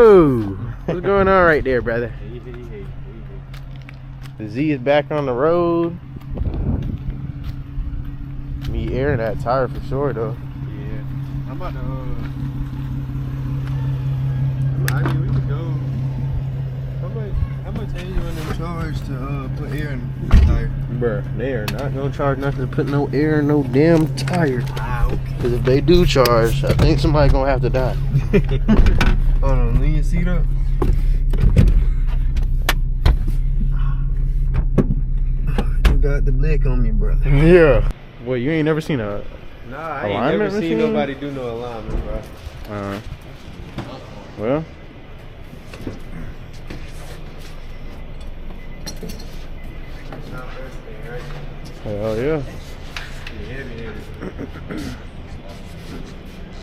Yo, what's going on right there, brother? The Z is back on the road. Me airing that tire for sure, though. Yeah, I'm about to. I mean, we could go. How much are you in the charge to put air in the tire? Bruh, they are not gonna charge nothing to put no air in no damn tire. Ah, okay. Cause if they do charge, I think somebody gonna have to die. Hold on, lean your seat up. You got the blick on me, brother. Yeah. Well, you ain't never seen a Nah, I ain't alignment never seen machine? nobody do no alignment, bro. Well. Hell yeah.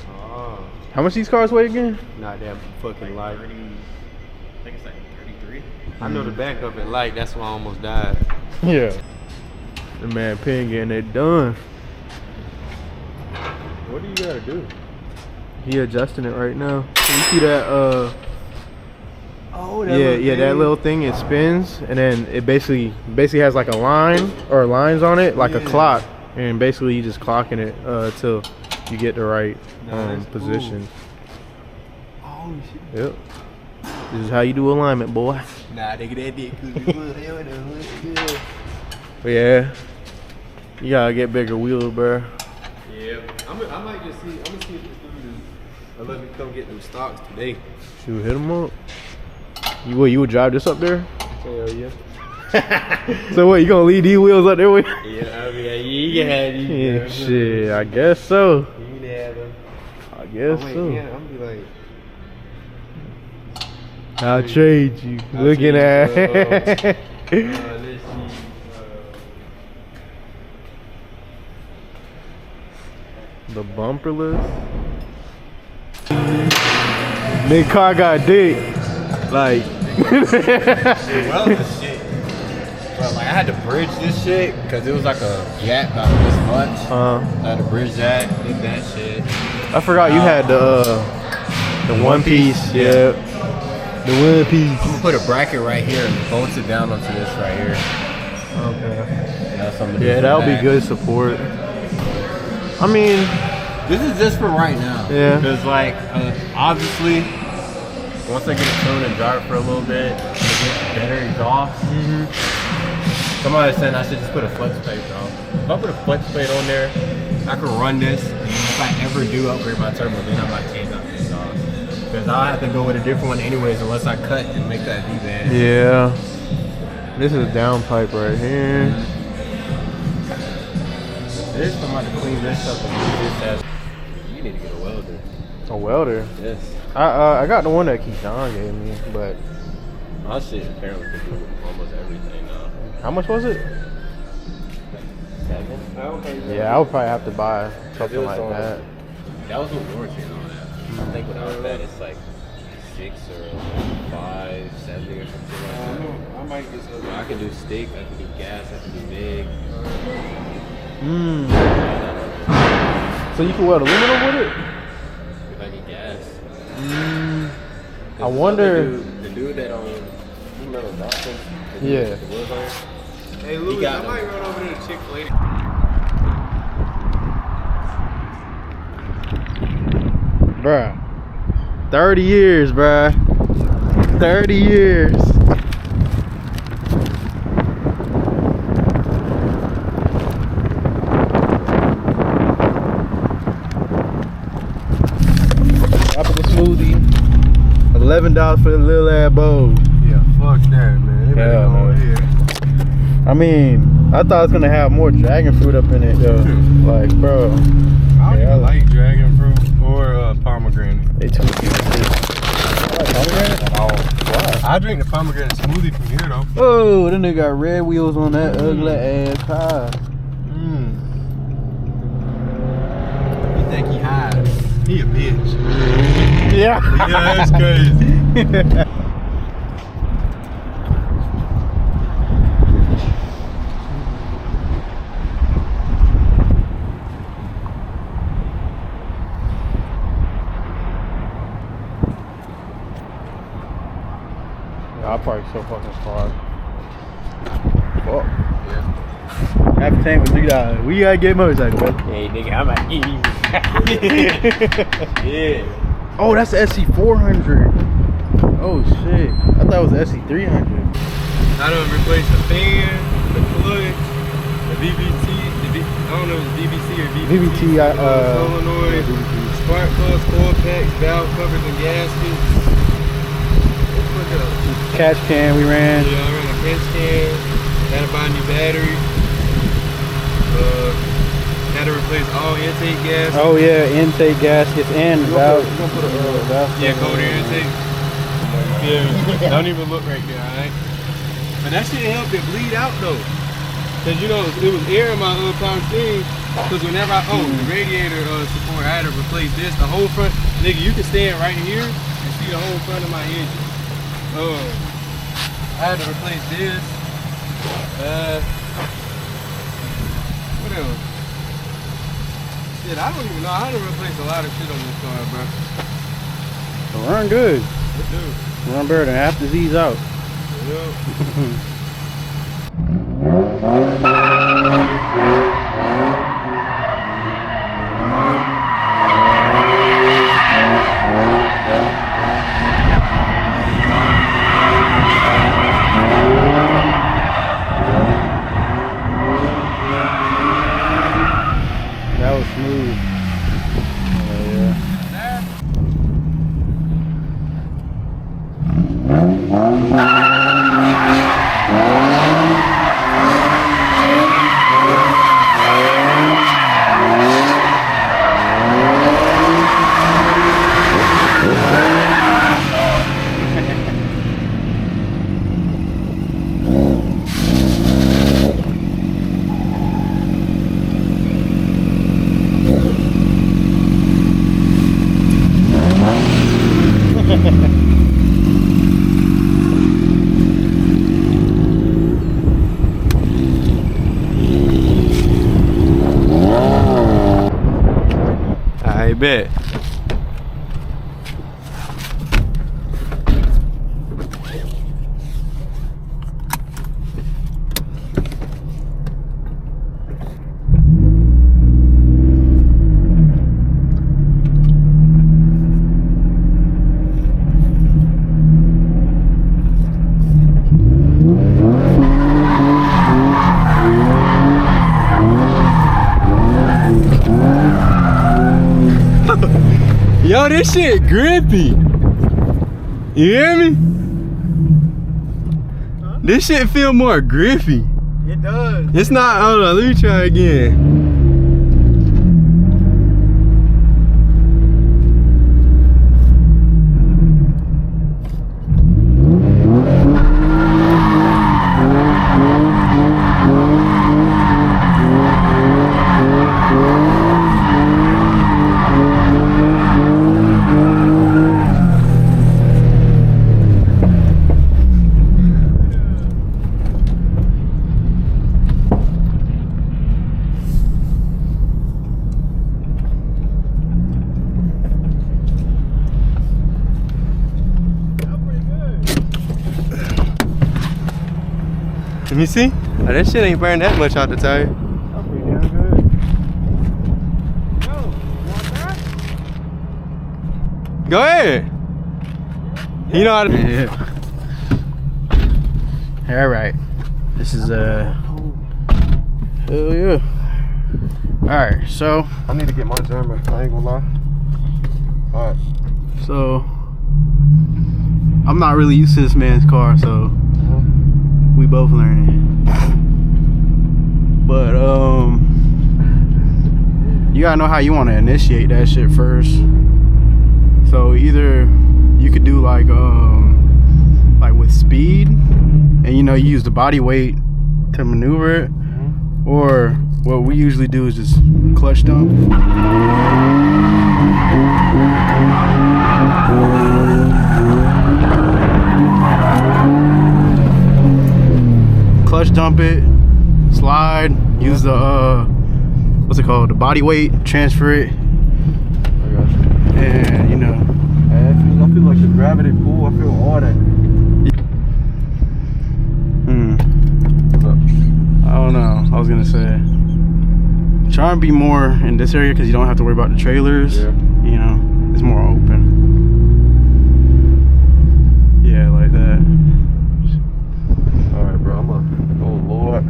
Oh, How much these cars weigh again? not that fucking light. I think it's like 33. I know the back of it light, that's why I almost died. Yeah. The man Penn getting it done. What do you gotta do? He adjusting it right now. You see that Oh, yeah, that little thing, it spins and then it basically has like a line or lines on it, like a clock, and basically you just clocking it till you get the right position. Oh shit. Yep. This is how you do alignment, boy. Nah, nigga, that did good. But yeah, you gotta get bigger wheels, bro. Yeah, I might just see. I'm gonna see if this dude is. Let me come get them stocks today. Shoot, hit them up. You would drive this up there? Hell yeah. So what, you gonna leave these wheels up there with you? Yeah, I mean, you can have these. Yeah, shit, I guess so. You can have them. I guess so. Yeah, I'm gonna be like. I'll trade you. Looking at let's see. the bumperless. Big car got dick. Like Well, this shit. Bro, like I had to bridge this shit because it was like a gap about this much. I had to bridge that, did that shit. I forgot you had the one piece. Yeah. The one piece. I'm gonna put a bracket right here and bolt it down onto this right here. Okay. That's something to do Yeah, for that'll be that. good support. I mean, This is just for right now. Yeah. Because like, obviously, once I get it tuned and drive it for a little bit, to get better exhaust. Somebody said I should just put a flex plate on. If I put a flex plate on there, I can run this. And if I ever do upgrade my turbo, then I might change out the exhaust. Because I'll have to go with a different one anyways, unless I cut and make that V-band. yeah. This is a downpipe right here. This, I'm about to clean this up and use this as. You need to get a welder. A welder. Yes. I got the one that Keyshawn gave me, but My shit apparently can do almost everything now. how much was it? 7? Yeah, I would probably have to buy something like that. That was with warranty and all that. I think without that, it's like 6 or 570 or something like that. I might get some. I can do stick, I can do gas, I can do MIG. So you can weld aluminum with it? If I get gas. I wonder. The dude that you remember Dawson? Yeah. Hey, Louis, I might run over there to Chick-fil-A. Bruh. 30 years, bruh. 30 years. Dropping the smoothie. $11 for the little ass bowl. Yeah, fuck that, man. They better Hell go no. over here. I mean, I thought it was gonna have more dragon fruit up in it, though. Like, bro. I don't even like dragon fruit or pomegranate. They took it. I drink the pomegranate smoothie from here though. Oh, that nigga got red wheels on that ugly ass car. You think he high? He a bitch. Yeah. Yeah, that's crazy. Our park's so fucking far. Fuck. Yeah. Half the tank was $3. We gotta get motorcycle, bro. Hey, nigga, I'm at Yeah. Oh, that's the SC400. Oh shit. I thought it was the SC300. I done replaced the fan, the clutch, the VVT, I don't know if it's VVC or VVT. Solenoid, spark plugs, coil packs, valve covers, and gaskets. What's up? Catch can we ran. Yeah, I ran a catch can. Had to buy a new battery. Had to replace all intake gaskets. Oh yeah, intake gaskets and valve. Yeah, cold air intake. Yeah, don't even look right there, alright? But that shit helped it bleed out though. Cause you know, it was air in my power steam. Cause whenever the radiator support, I had to replace this, the whole front. Nigga, you can stand right here and see the whole front of my engine. I had to replace this. What else? Shit, I don't even know. I had to replace a lot of shit on this car, bro. Run good. It do. Run better than half the Z's out. Yeah. That was smooth. Oh yeah. I bet. Yo, this shit grippy. You hear me? Huh? This shit feel more grippy. It does. It's not, hold on, let me try again. Let me see. Oh, that shit ain't burning that much out the tire. That's pretty damn good. Yo, want that? Go ahead. You know how to. Yeah. All right. This is hell yeah. All right, so I need to get my German. I ain't gonna lie. All right. So I'm not really used to this man's car, so we both learning. But you gotta know how you want to initiate that shit first. So either you could do like with speed, and you know you use the body weight to maneuver it, or what we usually do is just clutch dump. Clutch dump it, slide, use the what's it called, the body weight, transfer it, and you know. I feel like the gravity pull, I feel all that. I don't know. I was gonna say, try and be more in this area because you don't have to worry about the trailers. Yeah. You know, it's more open. Yeah, like that. All right, bro. I'm a. Oh Lord.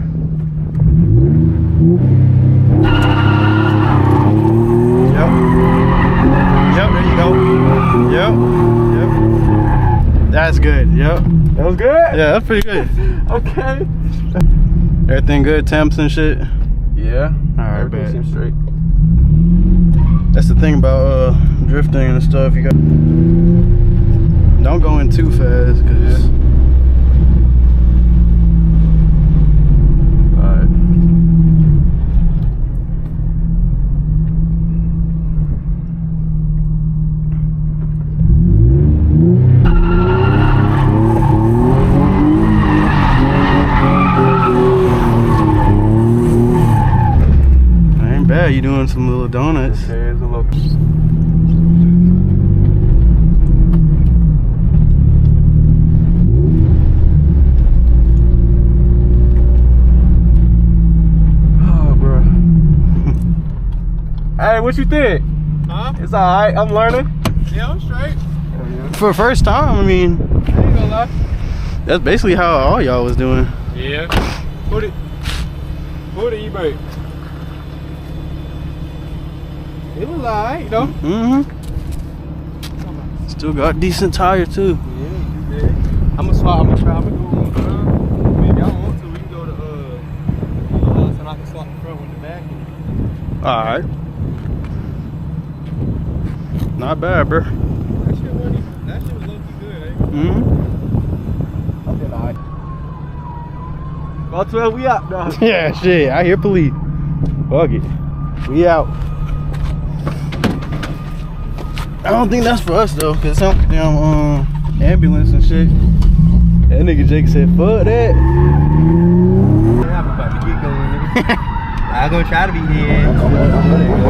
Yep. Yep. There you go. Yep. Yep. That's good. Yep. That was good. Yeah, that's pretty good. Okay. Everything good, temps and shit. Yeah. All right, Everything bet. seems straight. That's the thing about drifting and stuff. You got don't go in too fast, cause Alright. ain't bad. You doing some little donuts. There's a little. Oh, bro. Hey, what you think? Huh? It's alright. I'm learning. Yeah, I'm straight. For first time, I mean, I ain't gonna lie. that's basically how all y'all was doing. Yeah. Put it e-brake. It was alright though. Mm-hmm. Still got decent tire too. Yeah, you did. I'm gonna go. Maybe I don't want to. We can go to house and I can swap the front with the back. All right. Not bad, bro. That shit was low-key good, eh? Mm-hmm. I did alright. About 12, we out, dog. Yeah, shit. I hear police. Fuck it. We out. I don't think that's for us though, cause some damn ambulance and shit. That nigga Jake said, "Fuck that." I'm about to get going, nigga. I'm gonna try to be here.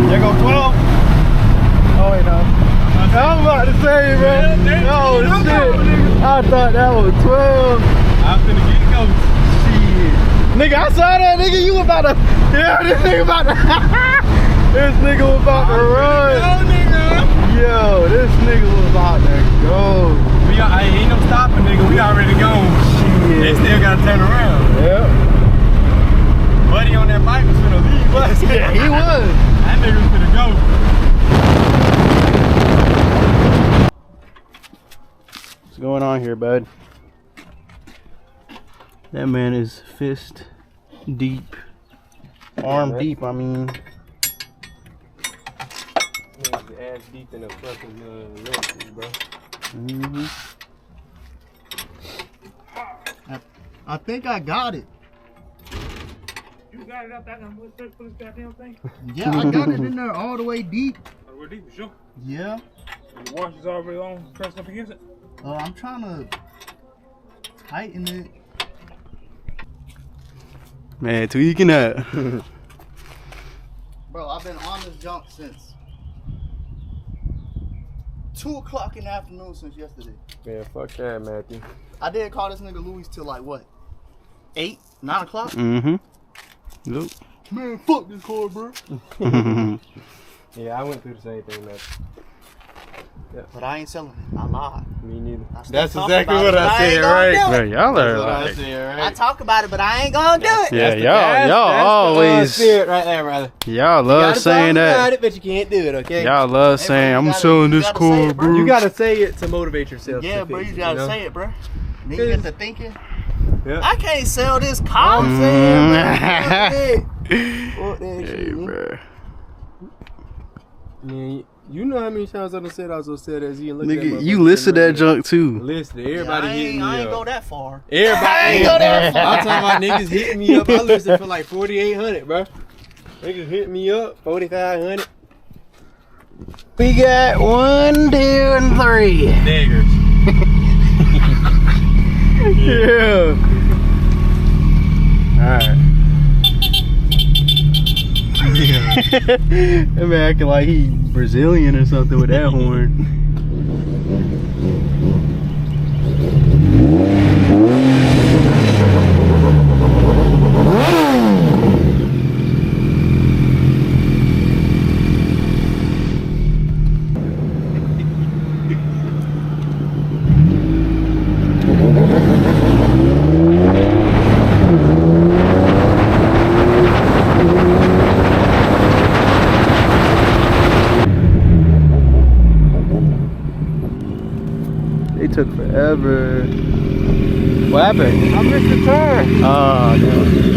There go 12. Oh wait, no. I was about to say, bro. Oh shit. I thought that was 12. I'm finna get going. Shit. Nigga, I saw that nigga. You about to. Yeah, this nigga about to. This nigga was about to run. Yo, this nigga was about to go. Ain't no stopping, nigga. We already gone. They still gotta turn around. Yep. Buddy on that bike was finna leave us. Yeah, he was. That nigga was finna go. What's going on here, bud? That man is fist deep. Arm deep, I mean. Ass deep in the fucking lens, bro. Mm-hmm. I think I got it. You got it up that this goddamn thing? Yeah, I got it in there all the way deep. Oh, we're deep, sure. Yeah. The wash is already on, pressed up against it. I'm trying to tighten it. Man, tweaking that. Bro, I've been on this jump since 2 o'clock in the afternoon since yesterday. Man, fuck that, Matthew. I didn't call this nigga Louis till like what? 8, 9 o'clock? Mm-hmm. Look. Man, fuck this car, bro. Yeah, I went through the same thing, man. But I ain't selling it. I lied. Me neither. I still That's talk exactly about what it, but I ain't said, gonna right? do it. Man, y'all are What I like, said, I right? talk about it, but I ain't gonna do it. yeah, That's y'all the always, spirit right there, brother. y'all You love gotta saying talk about that. it, but you can't do it, okay? Y'all love Hey, saying, bro, I'm you selling gotta this say car, it, bro. bro. You gotta say it to motivate yourself. Yeah, to bro, fix you it, gotta know? say it, bro. Then you get to thinking, Yeah. I can't sell this car. I'm saying, bro. Fuck that Hey, shit, man. bro. Man, you know how many times I done said I was gonna sell that Z and look at Nigga, that you motherfucker listed that sitting right junk too. there. Listed. Yeah, Everybody hitting me I ain't up. go that far. Everybody ain't go that far. I'm talking about niggas hitting me up. I listed for like 4,800, bro. Niggas hit me up 4,500. We got 1, 2, and 3. Daggers. Yeah. Alright. Yeah. That man acting like he Brazilian or something with that horn. They took forever. What happened? I missed the turn. Oh, no.